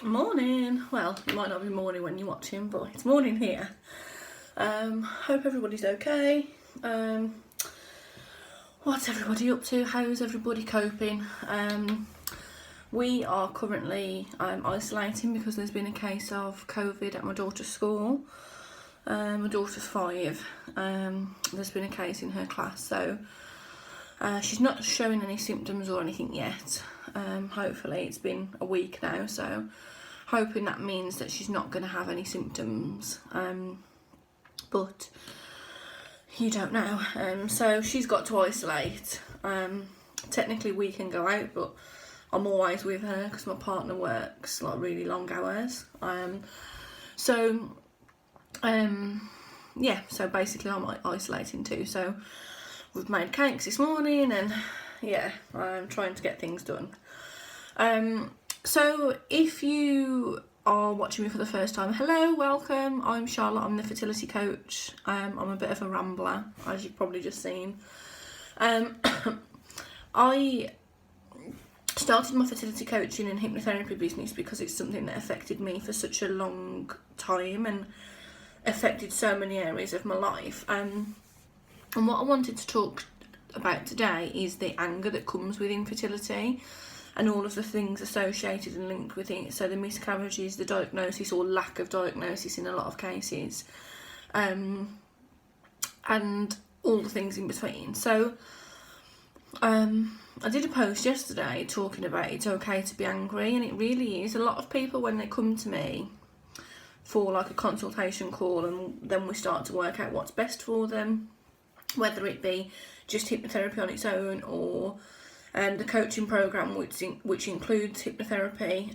Morning. Well, it might not be morning when you're watching, but it's morning here. Hope everybody's okay. What's everybody up to? How's everybody coping? We are currently isolating because there's been a case of COVID at my daughter's school. My daughter's 5. There's been a case in her class, so she's not showing any symptoms or anything yet. Hopefully, it's been a week now, so hoping that means that she's not going to have any symptoms. But you don't know. So she's got to isolate. Technically, we can go out, but I'm always with her because my partner works like really long hours. Yeah, so basically I'm isolating too. So we've made cakes this morning and yeah, I'm trying to get things done. So if you are watching me for the first time, hello, welcome. I'm Charlotte, I'm the fertility coach. I'm a bit of a rambler, as you've probably just seen. I started my fertility coaching and hypnotherapy business because it's something that affected me for such a long time and affected so many areas of my life. And what I wanted to talk about today is the anger that comes with infertility and all of the things associated and linked with it. So the miscarriages, the diagnosis or lack of diagnosis in a lot of cases, and all the things in between. So I did a post yesterday talking about it's okay to be angry, and it really is. A lot of people, when they come to me for like a consultation call, and then we start to work out what's best for them, whether it be just hypnotherapy on its own or the coaching program, which includes hypnotherapy.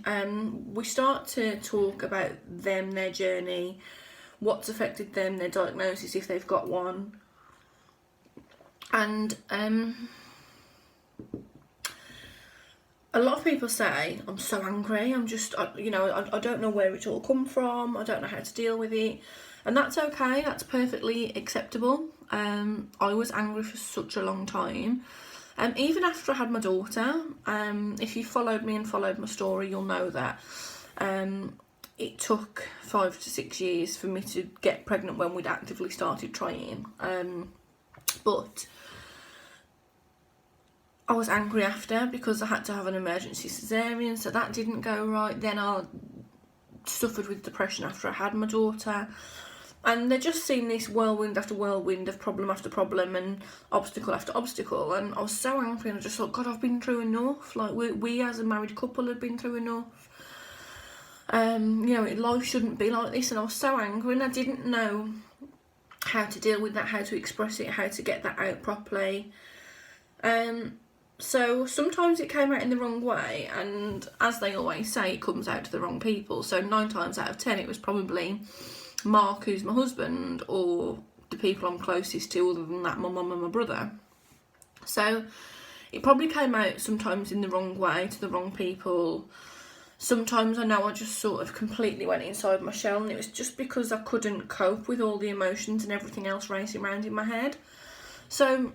We start to talk about them, their journey, what's affected them, their diagnosis if they've got one, and a lot of people say, I'm so angry, I don't know where it's all come from, I don't know how to deal with it. And that's okay, that's perfectly acceptable. I was angry for such a long time. Even after I had my daughter, if you followed me and followed my story, you'll know that it took 5 to 6 years for me to get pregnant when we'd actively started trying. But I was angry after because I had to have an emergency cesarean, so that didn't go right. Then I suffered with depression after I had my daughter. And there just seemed this whirlwind after whirlwind of problem after problem and obstacle after obstacle. And I was so angry and I just thought, God, I've been through enough. Like, we as a married couple had been through enough. Life shouldn't be like this. And I was so angry and I didn't know how to deal with that, how to express it, how to get that out properly. So sometimes it came out in the wrong way. And as they always say, it comes out to the wrong people. So 9 times out of 10, it was probably Mark, who's my husband, or the people I'm closest to, other than that, my mum and my brother. So it probably came out sometimes in the wrong way to the wrong people. Sometimes I know I just sort of completely went inside my shell, and it was just because I couldn't cope with all the emotions and everything else racing around in my head. So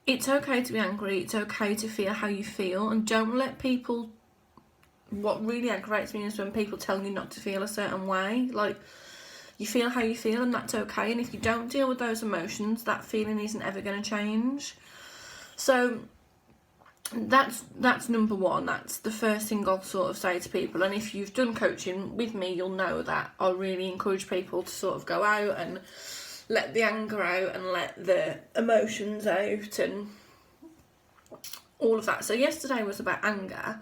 it's okay to be angry, it's okay to feel how you feel, and don't let people... What really aggravates me is when people tell you not to feel a certain way. Like, you feel how you feel and that's okay, and if you don't deal with those emotions, that feeling isn't ever going to change. So that's number one. That's the first thing I'll sort of say to people. And if you've done coaching with me, you'll know that I really encourage people to sort of go out and let the anger out and let the emotions out and all of that. So yesterday was about anger,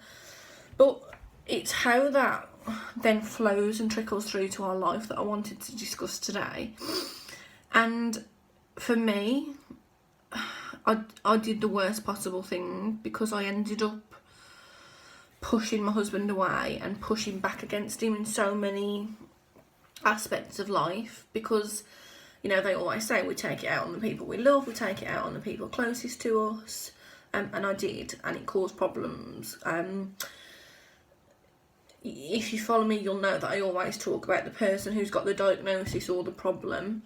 but it's how that then flows and trickles through to our life that I wanted to discuss today. And for me, I did the worst possible thing because I ended up pushing my husband away and pushing back against him in so many aspects of life, because they always say we take it out on the people we love, we take it out on the people closest to us, and I did, and it caused problems. If you follow me, you'll know that I always talk about the person who's got the diagnosis or the problem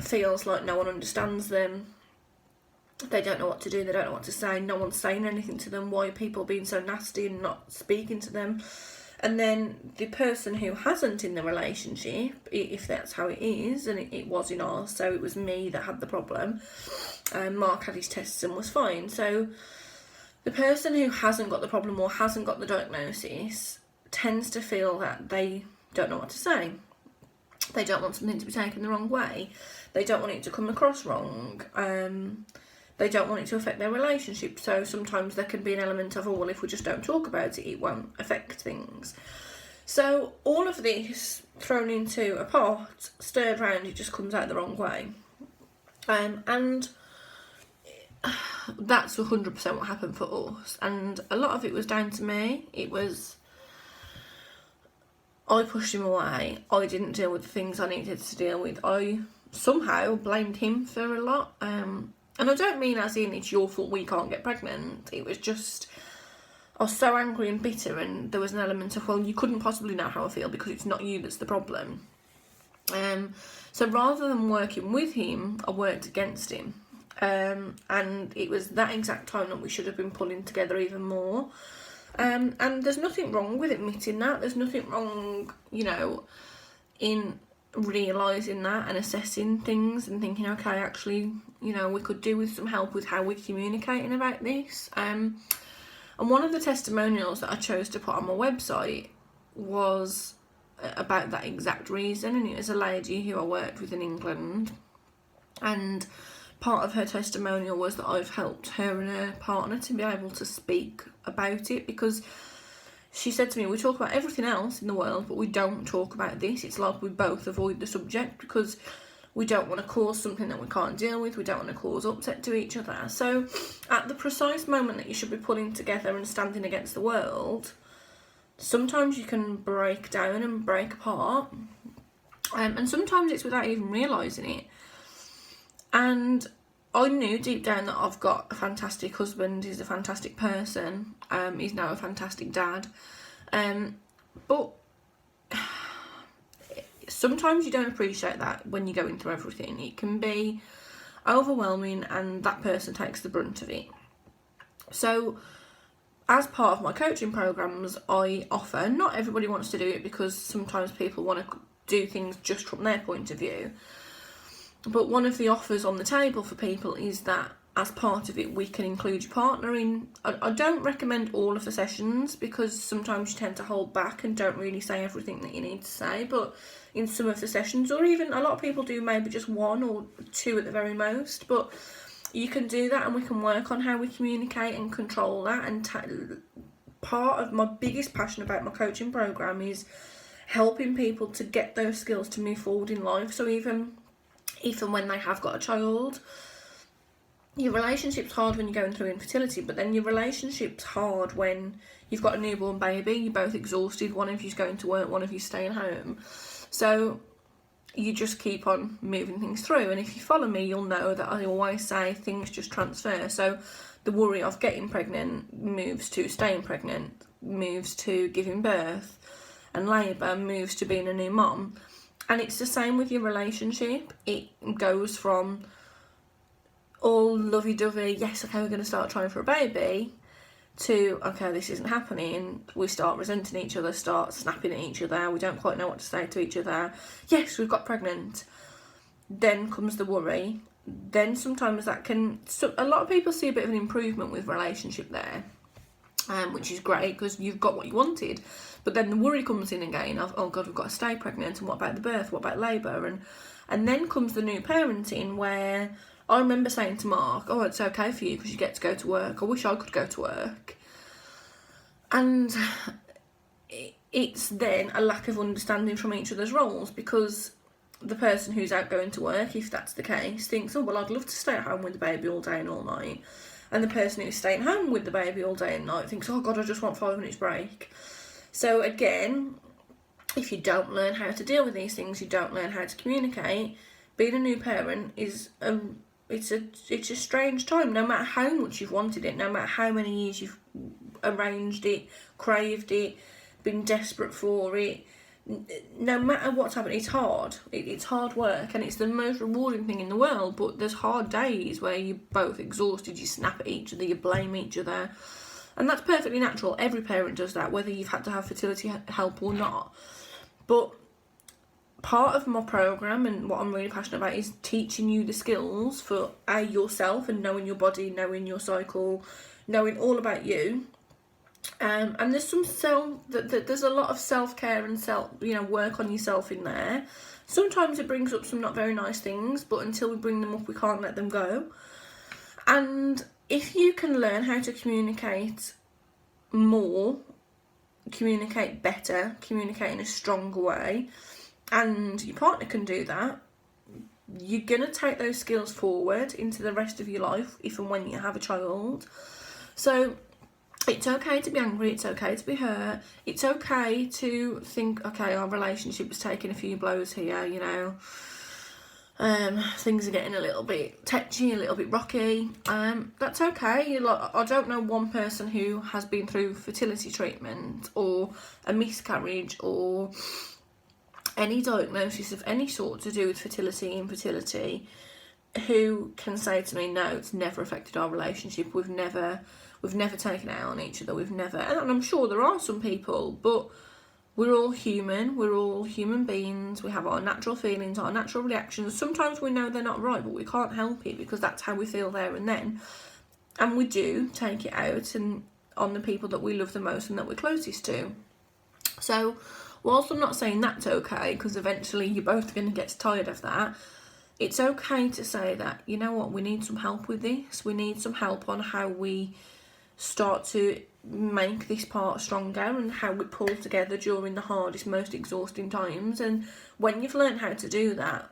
feels like no one understands them, They don't know what to do, they don't know what to say, no one's saying anything to them. Why are people being so nasty and not speaking to them? And then the person who hasn't in the relationship, if that's how it is, and it was in ours, so it was me that had the problem, Mark had his tests and was fine. So the person who hasn't got the problem or hasn't got the diagnosis tends to feel that they don't know what to say. They don't want something to be taken the wrong way. They don't want it to come across wrong. They don't want it to affect their relationship. So sometimes there can be an element of, oh, well, if we just don't talk about it, it won't affect things. So all of this thrown into a pot, stirred round, it just comes out the wrong way. And that's 100% what happened for us. And a lot of it was down to me. It was, I pushed him away. I didn't deal with the things I needed to deal with. I somehow blamed him for a lot. And I don't mean as in it's your fault we can't get pregnant. It was just, I was so angry and bitter, and there was an element of, well, you couldn't possibly know how I feel because it's not you that's the problem. So rather than working with him, I worked against him. And it was that exact time that we should have been pulling together even more. And there's nothing wrong with admitting that. There's nothing wrong, you know, in realising that and assessing things and thinking, okay, actually, you know, we could do with some help with how we're communicating about this. And one of the testimonials that I chose to put on my website was about that exact reason, and it was a lady who I worked with in England, and part of her testimonial was that I've helped her and her partner to be able to speak about it, because she said to me, we talk about everything else in the world, but we don't talk about this. It's like we both avoid the subject because we don't want to cause something that we can't deal with. We don't want to cause upset to each other. So at the precise moment that you should be pulling together and standing against the world, sometimes you can break down and break apart. And sometimes it's without even realising it. And I knew deep down that I've got a fantastic husband. He's a fantastic person. He's now a fantastic dad. But sometimes you don't appreciate that when you're going through everything. It can be overwhelming, and that person takes the brunt of it. So as part of my coaching programs, I offer, not everybody wants to do it because sometimes people want to do things just from their point of view. But one of the offers on the table for people is that as part of it, we can include your partner in. I don't recommend all of the sessions because sometimes you tend to hold back and don't really say everything that you need to say. But in some of the sessions, or even a lot of people do maybe just one or two at the very most. But you can do that, and we can work on how we communicate and control that. And part of my biggest passion about my coaching program is helping people to get those skills to move forward in life. So even when they have got a child, your relationship's hard when you're going through infertility, but then your relationship's hard when you've got a newborn baby, you're both exhausted, one of you's going to work, one of you's staying home. So you just keep on moving things through. And if you follow me, you'll know that I always say things just transfer. So the worry of getting pregnant moves to staying pregnant, moves to giving birth, and labour moves to being a new mum. And it's the same with your relationship. It goes from all lovey-dovey, yes, okay, we're going to start trying for a baby, to, okay, this isn't happening. We start resenting each other, start snapping at each other. We don't quite know what to say to each other. Yes, we've got pregnant. Then comes the worry. Then sometimes that can... So a lot of people see a bit of an improvement with relationship there, which is great because you've got what you wanted. But then the worry comes in again of, oh God, we've got to stay pregnant, and what about the birth, what about labour? And then comes the new parenting, where I remember saying to Mark, oh, it's okay for you because you get to go to work. I wish I could go to work. And it's then a lack of understanding from each other's roles, because the person who's out going to work, if that's the case, thinks, oh, well, I'd love to stay at home with the baby all day and all night. And the person who's staying home with the baby all day and night thinks, oh God, I just want 5 minutes break. So again, if you don't learn how to deal with these things, you don't learn how to communicate, being a new parent is it's a strange time. No matter how much you've wanted it, no matter how many years you've arranged it, craved it, been desperate for it, no matter what's happening, it's hard. It's hard work, and it's the most rewarding thing in the world. But there's hard days where you're both exhausted, you snap at each other, you blame each other, and that's perfectly natural. Every parent does that, whether you've had to have fertility help or not. But part of my programme and what I'm really passionate about is teaching you the skills for yourself and knowing your body, knowing your cycle, knowing all about you. And there's some there's a lot of self-care and work on yourself in there. Sometimes it brings up some not very nice things, but until we bring them up, we can't let them go. And if you can learn how to communicate more, communicate better, communicate in a stronger way, and your partner can do that, you're going to take those skills forward into the rest of your life, if and when you have a child. So it's okay to be angry, it's okay to be hurt, it's okay to think, okay, our relationship is taking a few blows here, things are getting a little bit touchy, a little bit rocky. That's okay. I don't know one person who has been through fertility treatment or a miscarriage or any diagnosis of any sort to do with fertility, infertility, who can say to me, no, it's never affected our relationship, we've never taken it out on each other, and I'm sure there are some people, but we're all human beings, we have our natural feelings, our natural reactions. Sometimes we know they're not right, but we can't help it because that's how we feel there and then, and we do take it out and on the people that we love the most and that we're closest to. So whilst I'm not saying that's okay, because eventually you're both going to get tired of that, it's okay to say that, you know what, we need some help with this. We need some help on how we start to make this part stronger and how we pull together during the hardest, most exhausting times. And when you've learned how to do that,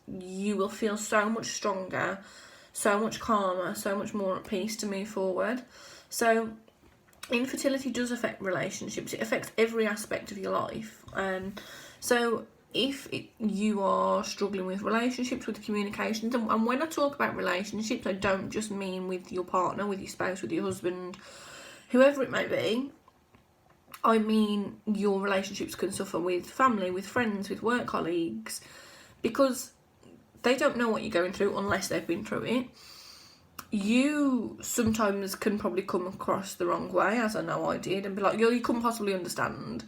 you will feel so much stronger, so much calmer, so much more at peace to move forward. So infertility does affect relationships. It affects every aspect of your life. So if you are struggling with relationships, with communications, and when I talk about relationships, I don't just mean with your partner, with your spouse, with your husband, whoever it may be. I mean your relationships can suffer with family, with friends, with work colleagues, because they don't know what you're going through unless they've been through it. You sometimes can probably come across the wrong way, as I know I did, and be like, you couldn't possibly understand.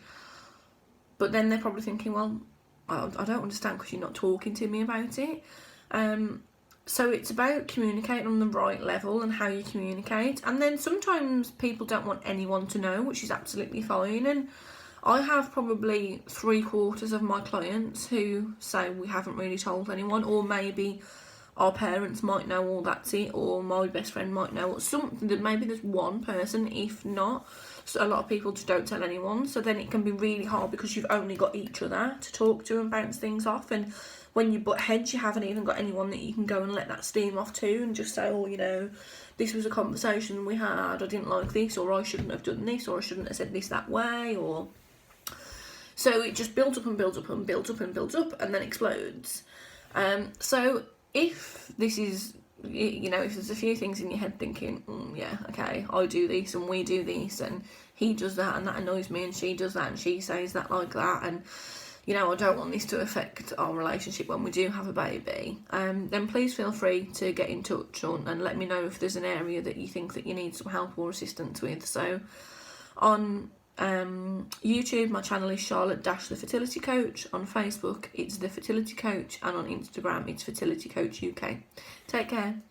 But then they're probably thinking, well, I don't understand because you're not talking to me about it. So it's about communicating on the right level and how you communicate. And then sometimes people don't want anyone to know, which is absolutely fine. And I have probably 3/4 of my clients who say we haven't really told anyone, or maybe our parents might know, or that's it, or my best friend might know, or something. Maybe there's one person, if not. So a lot of people just don't tell anyone, so then it can be really hard because you've only got each other to talk to and bounce things off, and when you butt heads, you haven't even got anyone that you can go and let that steam off to and just say, oh, this was a conversation we had, I didn't like this, or I shouldn't have done this, or I shouldn't have said this that way, or... So it just builds up and builds up and builds up and builds up and then explodes. So if this is... if there's a few things in your head thinking, yeah, okay, I do this and we do this and he does that and that annoys me and she does that and she says that like that, and I don't want this to affect our relationship when we do have a baby, then please feel free to get in touch and let me know if there's an area that you think that you need some help or assistance with. So on YouTube, my channel is Charlotte the Fertility Coach. On Facebook, it's The Fertility Coach, and on Instagram, it's Fertility Coach UK. Take care.